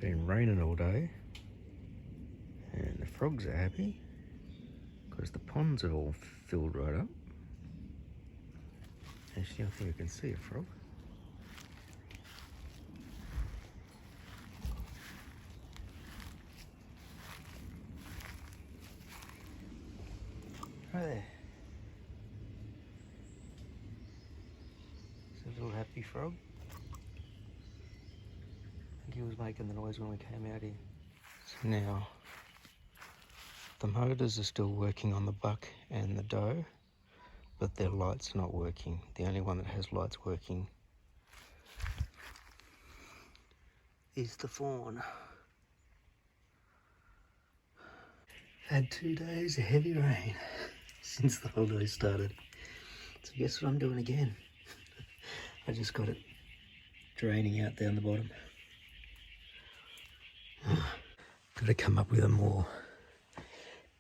been raining all day and the frogs are happy because the ponds have all filled right up. Actually, I think I can see a frog. Right there. It's a little happy frog. I think he was making the noise when we came out here. So now, the motors are still working on the buck and the doe, but their light's not working. The only one that has lights working is the fawn. Had 2 days of heavy rain since the holiday started. So guess what I'm doing again? I just got it draining out down the bottom. Got to come up with a more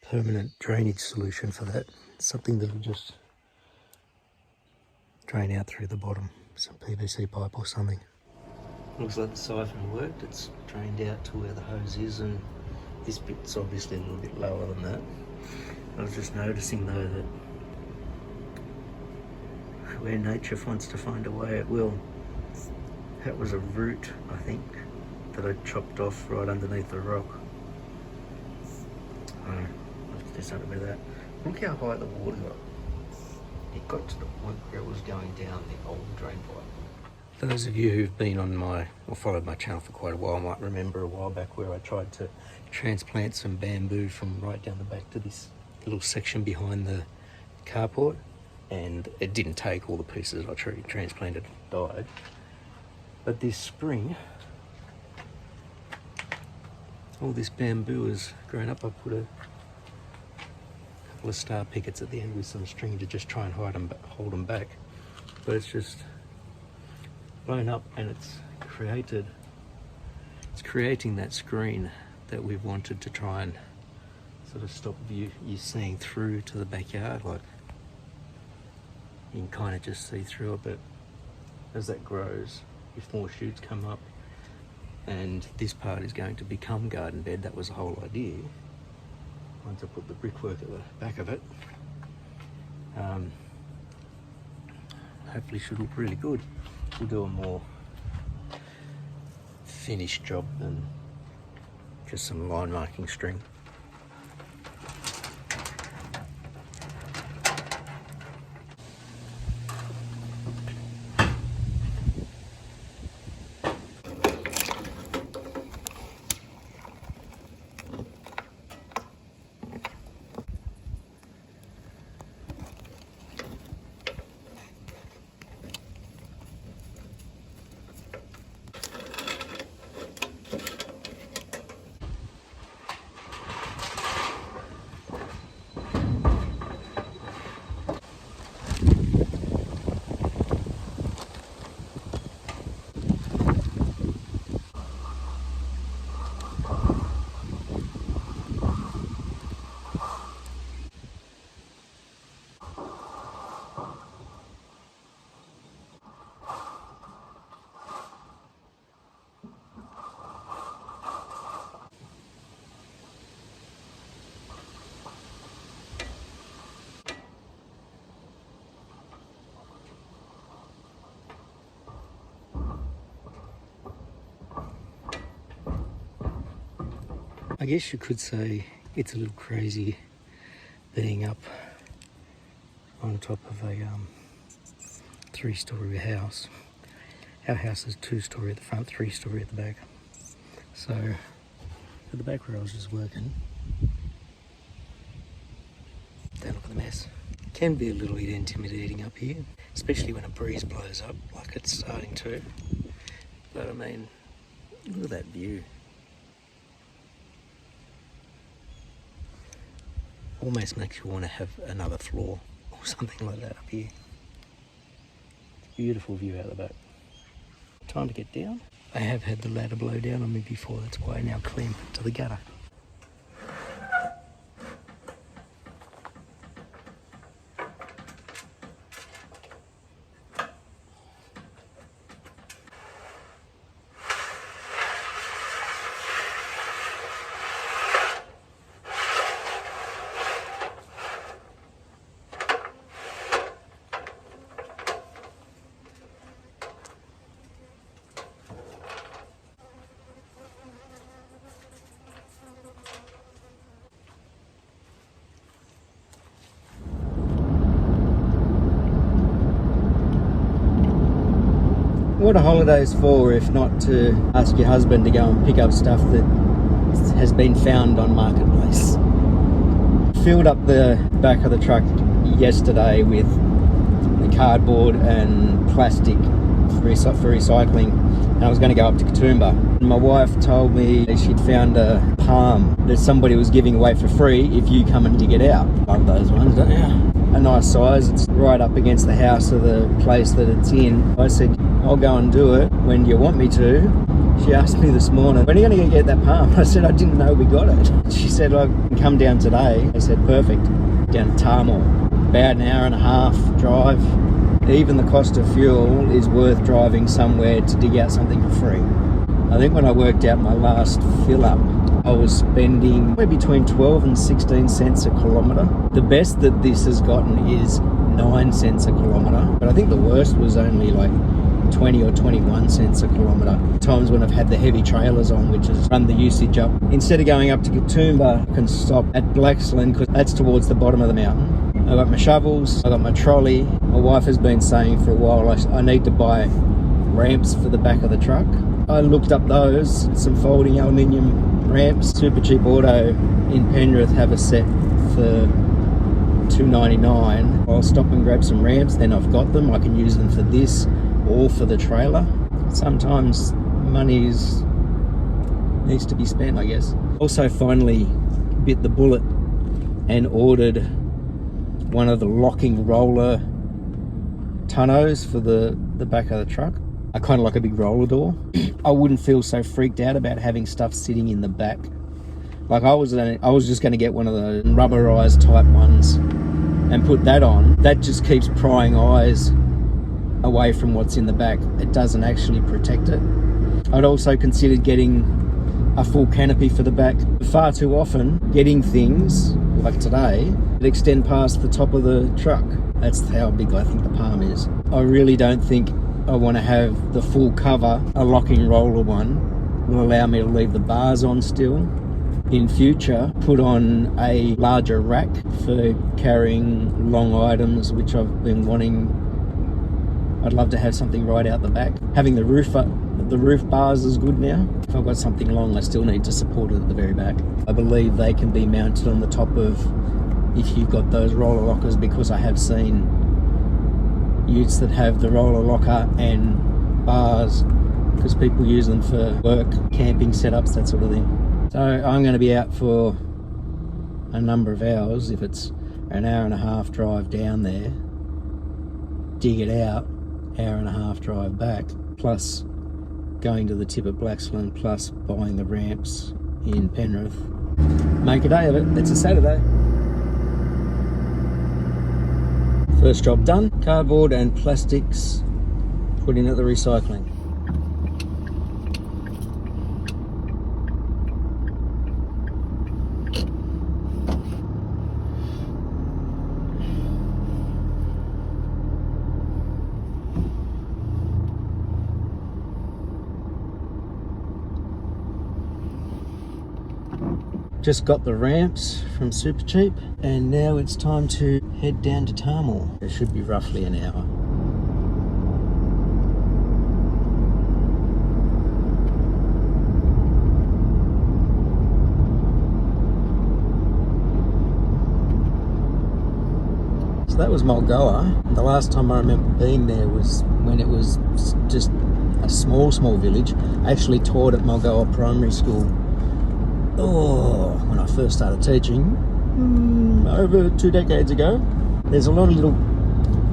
permanent drainage solution for that. Something that'll just drain out through the bottom. Some PVC pipe or something. Looks like the siphon worked. It's drained out to where the hose is, and this bit's obviously a little bit lower than that. I was just noticing though that where nature wants to find a way, it will. That was a root, I think, that I chopped off right underneath the rock. Let's do something with that. Look how high the water got. It got to the point where it was going down the old drain pipe. For those of you who've been on my, or followed my channel for quite a while, might remember a while back where I tried to transplant some bamboo from right down the back to this little section behind the carport, and it didn't take. All the pieces I transplanted died. But this spring, all this bamboo has grown up. I put a couple of star pickets at the end with some string to just try and hold them back. But it's just blown up, and it's creating that screen that we've wanted to try and sort of stop you seeing through to the backyard. Like, you can kind of just see through it, but as that grows, if more shoots come up, and this part is going to become garden bed, that was the whole idea. Once I put the brickwork at the back of it, hopefully should look really good. We'll do a more finished job than just some line marking string. I guess you could say it's a little crazy being up on top of a 3-story house. Our house is 2-story at the front, 3-story at the back. So at the back where I was just working, don't look at the mess. It can be a little bit intimidating up here, especially when a breeze blows up like it's starting to. But I mean, look at that view. Almost makes you want to have another floor or something like that up here. Beautiful view out the back. Time to get down. I have had the ladder blow down on me before, that's why I now clamp it to the gutter. What are holidays for if not to ask your husband to go and pick up stuff that has been found on Marketplace? Filled up the back of the truck yesterday with the cardboard and plastic for recycling, and I was going to go up to Katoomba. My wife told me she'd found a palm that somebody was giving away for free if you come and dig it out. Love those ones, don't you? A nice size. It's right up against the house of the place that it's in. I said, I'll go and do it. When do you want me to? She asked me this morning, when are you going to get that palm? I said, I didn't know we got it. She said, I can come down today. I said, perfect. Down to Tamil. About an hour and a half drive. Even the cost of fuel is worth driving somewhere to dig out something for free. I think when I worked out my last fill up, I was spending between 12 and 16 cents a kilometre. The best that this has gotten is 9 cents a kilometre, but I think the worst was only like 20 or 21 cents a kilometre. Times when I've had the heavy trailers on, which has run the usage up. Instead of going up to Katoomba, I can stop at Blaxland because that's towards the bottom of the mountain. I got my shovels, I got my trolley. My wife has been saying for a while I need to buy ramps for the back of the truck. I looked up those, some folding aluminium ramps. Super Cheap Auto in Penrith have a set for $2.99. I'll stop and grab some ramps, then I've got them. I can use them for this or for the trailer. Sometimes money needs to be spent, I guess. Also finally bit the bullet and ordered one of the locking roller tonneaus for the back of the truck. I kind of like a big roller door. I wouldn't feel so freaked out about having stuff sitting in the back. Like I was just going to get one of the rubberized type ones and put that on. That just keeps prying eyes away from what's in the back. It doesn't actually protect it. I'd also considered getting a full canopy for the back. Far too often getting things like today that extend past the top of the truck. That's how big I think the palm is. I really don't think I want to have the full cover. A locking roller one will allow me to leave the bars on still. In future, put on a larger rack for carrying long items, which I've been wanting. I'd love to have something right out the back. Having the roof bars is good now. If I've got something long, I still need to support it at the very back. I believe they can be mounted on the top of, if you've got those roller lockers, because I have seen utes that have the roller locker and bars because people use them for work, camping setups, that sort of thing. So I'm going to be out for a number of hours. If it's an hour and a half drive down there, dig it out, hour and a half drive back, plus going to the tip at Blaxland, plus buying the ramps in Penrith. Make a day of it. It's a Saturday. First job done. Cardboard and plastics put in at the recycling. Just got the ramps from Super Cheap, and now it's time to head down to Tamil. It should be roughly an hour. So that was Mulgoa. The last time I remember being there was when it was just a small village. I actually taught at Mulgoa Primary School when I first started teaching, over 2 decades ago. There's a lot of little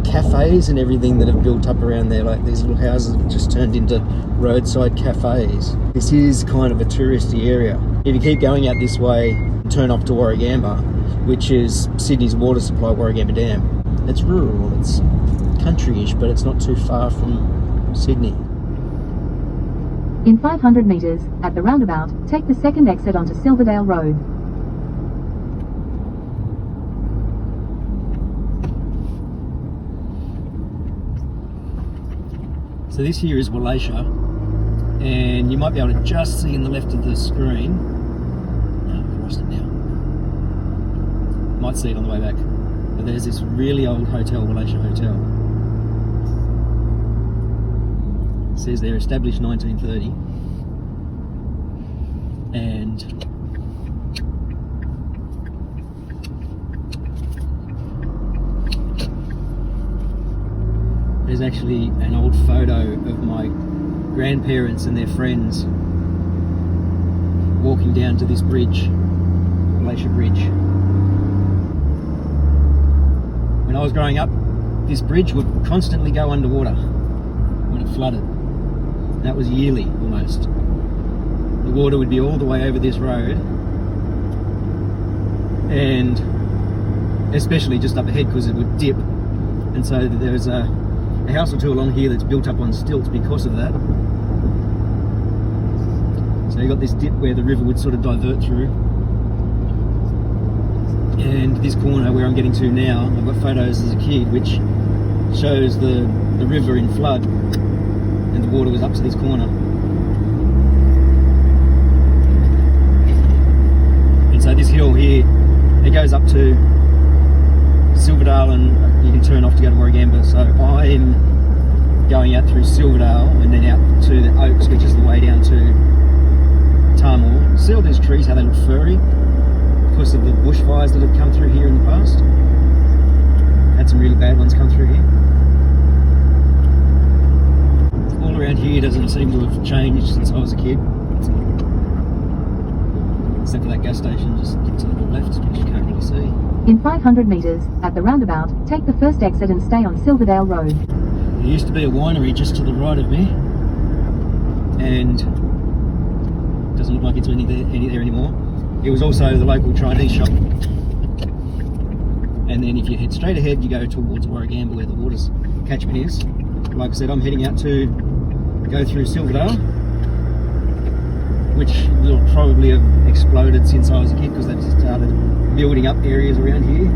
cafes and everything that have built up around there, like these little houses have just turned into roadside cafes. This is kind of a touristy area. If you keep going out this way, turn off to Warragamba, which is Sydney's water supply, Warragamba Dam. It's rural, it's country-ish, but it's not too far from Sydney. In 500 metres, at the roundabout, take the second exit onto Silverdale Road. So this here is Wallachia, and you might be able to just see in the left of the screen. No, I've lost it now. Might see it on the way back. But there's this really old hotel, Wallachia Hotel. It says they're established 1930. And there's actually an old photo of my grandparents and their friends walking down to this bridge, Glacier Bridge. When I was growing up, this bridge would constantly go underwater when it flooded. That was yearly, almost. The water would be all the way over this road, and especially just up ahead because it would dip. And so there's a house or two along here that's built up on stilts because of that. So you got this dip where the river would sort of divert through. And this corner where I'm getting to now, I've got photos as a kid which shows the river in flood, and the water was up to this corner. And so this hill here, it goes up to Silverdale, and you can turn off to go to Warragamba. So I'm going out through Silverdale and then out to the Oaks, which is the way down to Tarmore. See all these trees, how they look furry? Because of the bushfires that have come through here in the past. Had some really bad ones come through here. All around here doesn't seem to have changed since I was a kid. Except for that gas station just to the left, which you can't really see. In 500 metres, at the roundabout, take the first exit and stay on Silverdale Road. There used to be a winery just to the right of me, and it doesn't look like it's any there anymore. It was also the local Chinese shop. And then if you head straight ahead, you go towards Warragamba where the water's catchment is. Like I said, I'm heading out to go through Silverdale, which will probably have exploded since I was a kid because they've just started building up areas around here.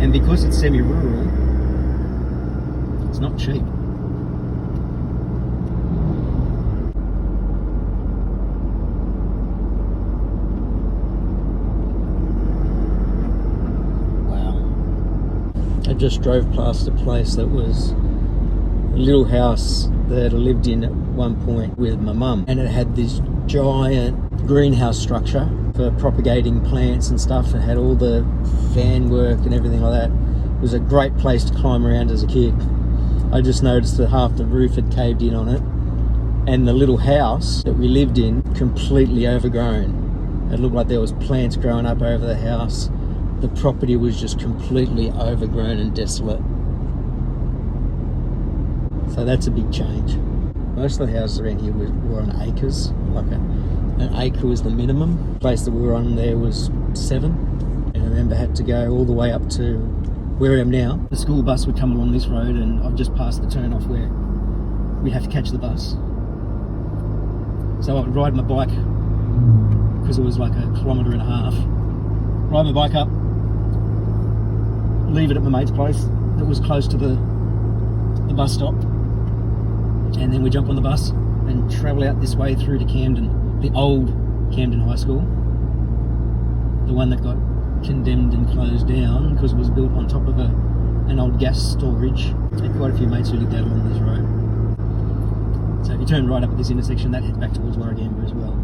And because it's semi-rural, it's not cheap. I just drove past a place that was a little house that I lived in at one point with my mum, and it had this giant greenhouse structure for propagating plants and stuff. It had all the fan work and everything like that. It was a great place to climb around as a kid. I just noticed that half the roof had caved in on it, and the little house that we lived in completely overgrown. It looked like there was plants growing up over the house. The property was just completely overgrown and desolate. So that's a big change. Most of the houses around here were on acres. Like an acre was the minimum. The place that we were on there was 7. And I remember I had to go all the way up to where I am now. The school bus would come along this road, and I've just passed the turn off where we'd have to catch the bus. So I would ride my bike, because it was like 1.5 kilometres. Ride my bike up, leave it at my mate's place that was close to the bus stop, and then we jump on the bus and travel out this way through to Camden, the old Camden High School, the one that got condemned and closed down because it was built on top of an old gas storage. I had quite a few mates who lived out along this road. So if you turn right up at this intersection, that heads back towards Warragamba as well.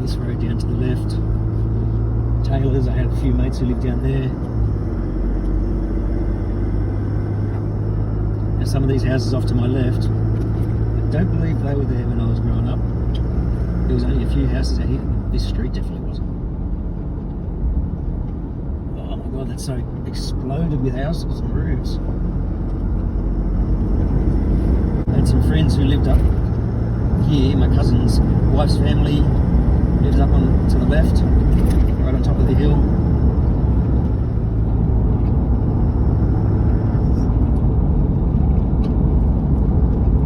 This road down to the left, Taylor's. I had a few mates who lived down there. And some of these houses off to my left, I don't believe they were there when I was growing up. There was only a few houses out here. This street definitely wasn't. Oh my god, that's so exploded with houses and roofs. I had some friends who lived up here. My cousin's wife's family lives up on to the left, right on top of the hill.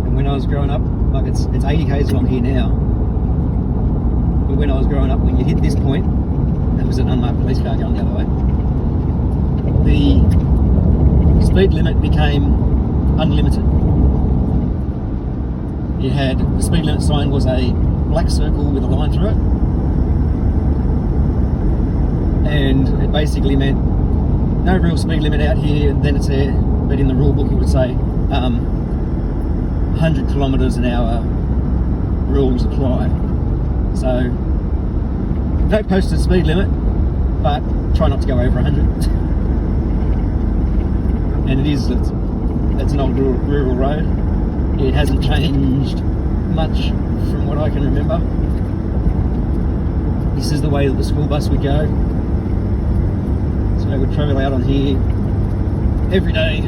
And when I was growing up, like it's 80 k's along here now, but when I was growing up, when you hit this point, there was an unmarked police car going the other way. The speed limit became unlimited. You had, the speed limit sign was a black circle with a line through it. And it basically meant no real speed limit out here, and then it's there, but in the rule book it would say 100 kilometres an hour rules apply. So no posted speed limit, but try not to go over 100. And it's an old rural road. It hasn't changed much from what I can remember. This is the way that the school bus would go. So I would travel out on here every day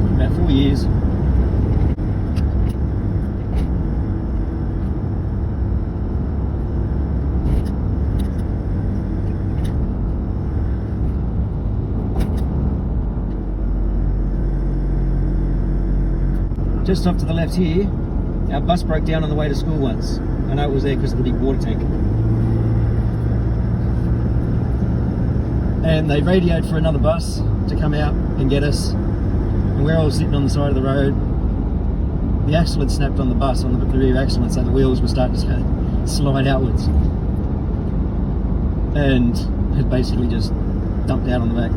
for about 4 years. Just off to the left here, our bus broke down on the way to school once. I know it was there because of the big water tank. And they radioed for another bus to come out and get us. And we're all sitting on the side of the road. The axle had snapped on the bus, on the rear axle, and so the wheels were starting to slide outwards. And it basically just dumped out on the back.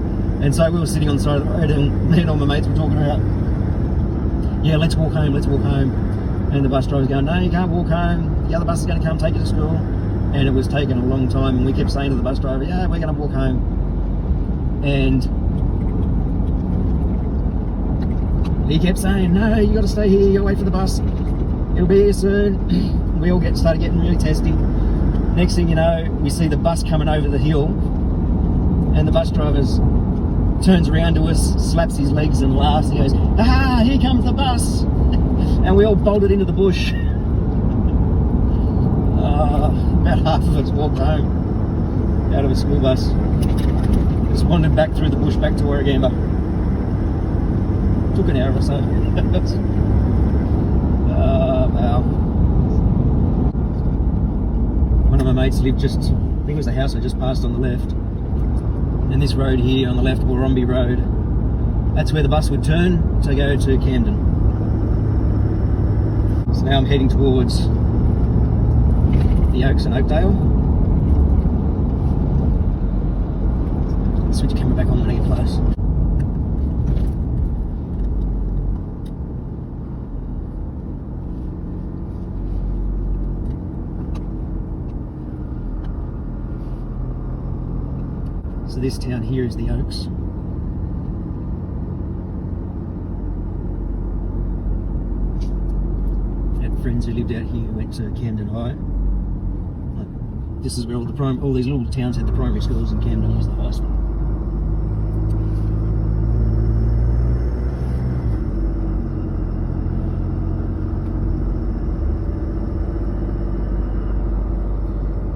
And so we were sitting on the side of the road, and me and all my mates were talking about, yeah, let's walk home. And the bus driver was going, no, you can't walk home. The other bus is going to come take you to school. And it was taking a long time, and we kept saying to the bus driver, yeah, we're going to walk home. And he kept saying, no, you got to stay here, you got to wait for the bus. It'll be here soon. We all started getting really testy. Next thing you know, we see the bus coming over the hill, and the bus driver turns around to us, slaps his legs and laughs. He goes, ah, here comes the bus. And we all bolted into the bush. About half of us walked home out of a school bus. Just wandered back through the bush back to Warragamba. Took an hour or so. Wow. One of my mates lived just, I think it was the house I just passed on the left. And this road here on the left, Warrombi Road, that's where the bus would turn to go to Camden. So now I'm heading towards the Oaks and Oakdale. Switch the camera back on when I get close. So this town here is the Oaks. I had friends who lived out here who went to Camden High. This is where all these little towns had the primary schools, and Camden was the highest one.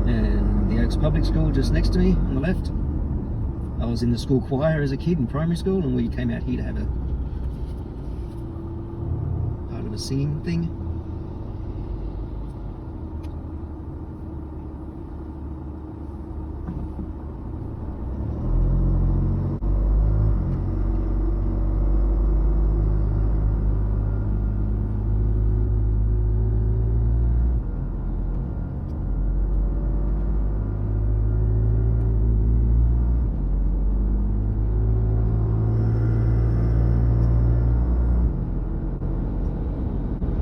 And the Oaks Public School just next to me on the left. I was in the school choir as a kid in primary school, and we came out here to have a part of a singing thing.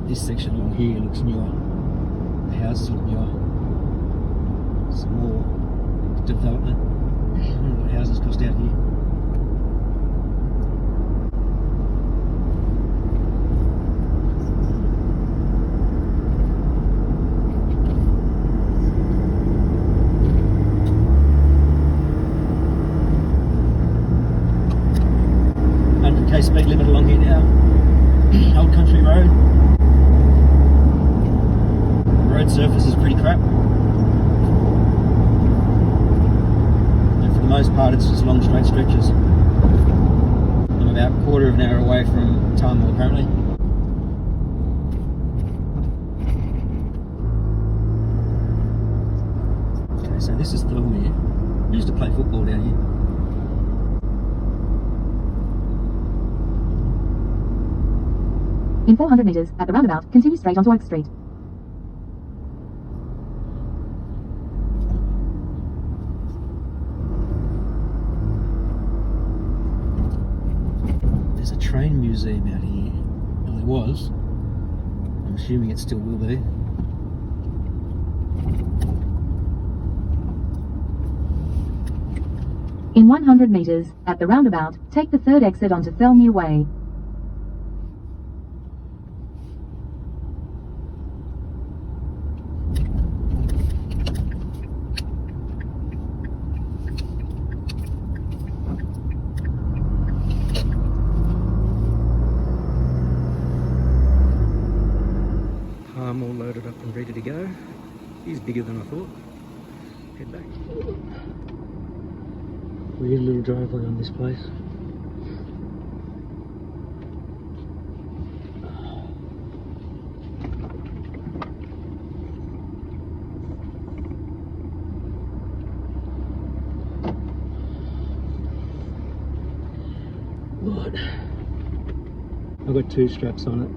This section along here looks newer. The houses look newer. Some more development. I wonder what houses cost out here. Speed limit along here now. Old country road. Road surface is pretty crap, and for the most part it's just long straight stretches. I'm about a quarter of an hour away from Tarmore apparently. Okay, so this is Thirlmere. We used to play football down here. In 400 meters, at the roundabout, continue straight onto Oak Street. museum out here. Well, there was. I'm assuming it still will be. In 100 meters, at the roundabout, take the third exit onto Thelmere Way. Palm all loaded up and ready to go. He's bigger than I thought. Head back. Weird little driveway on this place. Right. I've got 2 straps on it.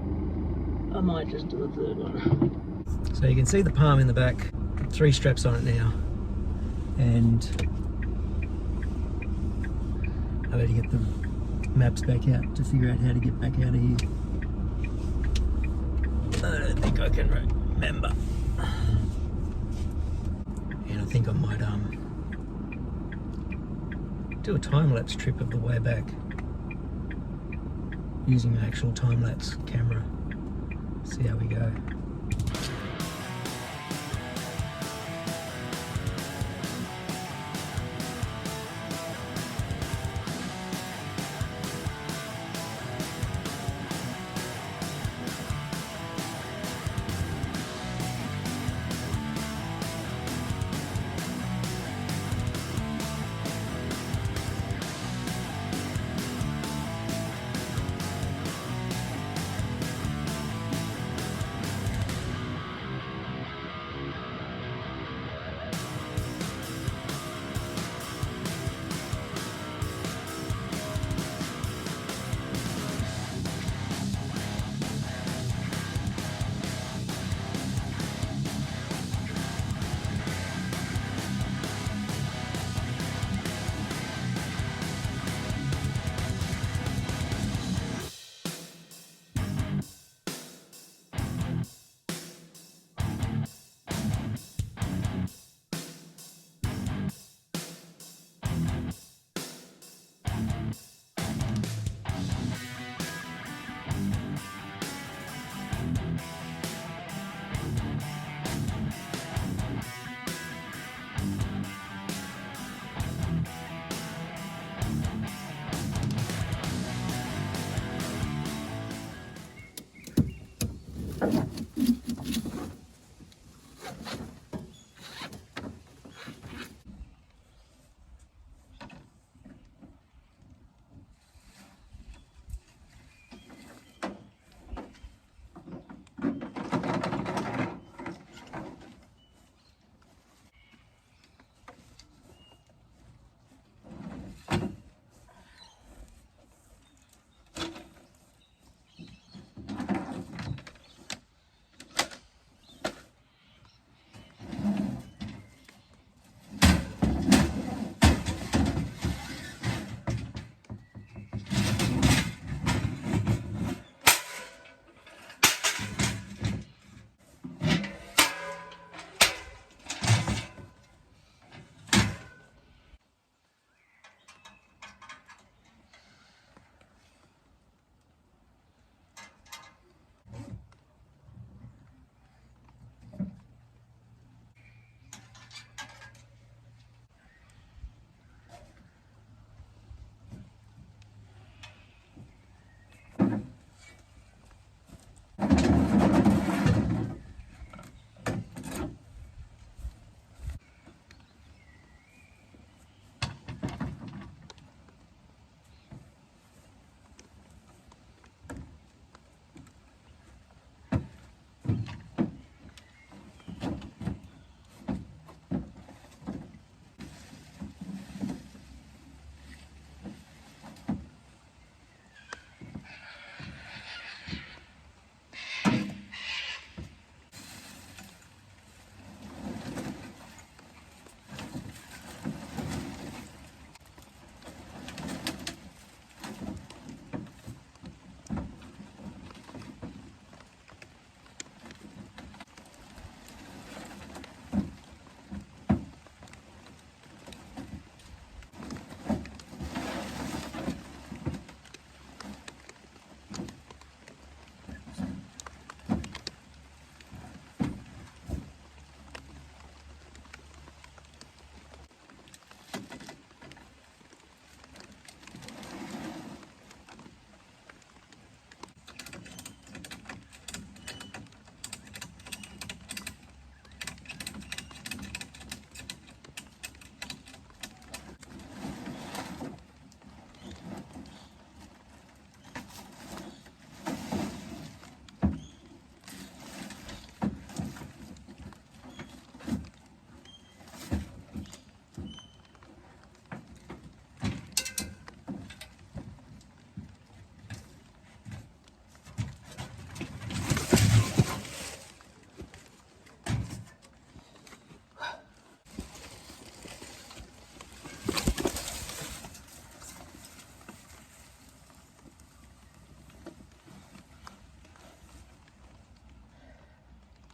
I might just do a third one. So you can see the palm in the back. 3 straps on it now. And I better get the maps back out to figure out how to get back out of here. I don't think I can remember. And I think I might do a time-lapse trip of the way back using an actual time-lapse camera. See how we go.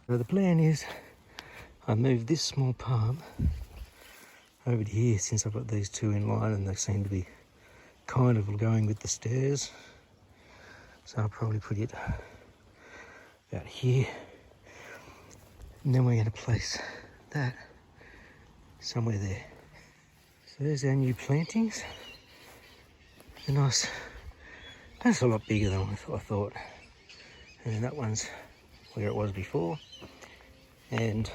So the plan is I move this small palm over to here, since I've got these two in line and they seem to be kind of going with the stairs. So I'll probably put it about here. And then we're going to place that somewhere there. So there's our new plantings. They're nice. That's a lot bigger than I thought. And then that one's where it was before. And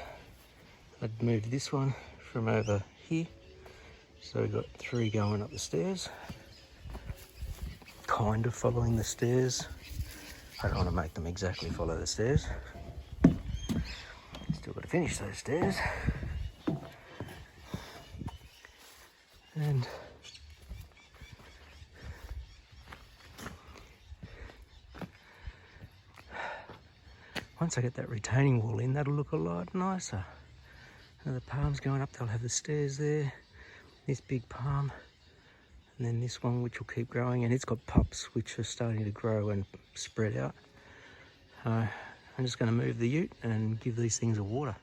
I'd moved this one from over here. So we've got 3 going up the stairs. Kind of following the stairs. I don't want to make them exactly follow the stairs. Still got to finish those stairs. And once I get that retaining wall in, that'll look a lot nicer. And the palms going up, they'll have the stairs there. This big palm. And then this one, which will keep growing, and it's got pups which are starting to grow and spread out. I'm just going to move the ute and give these things a water.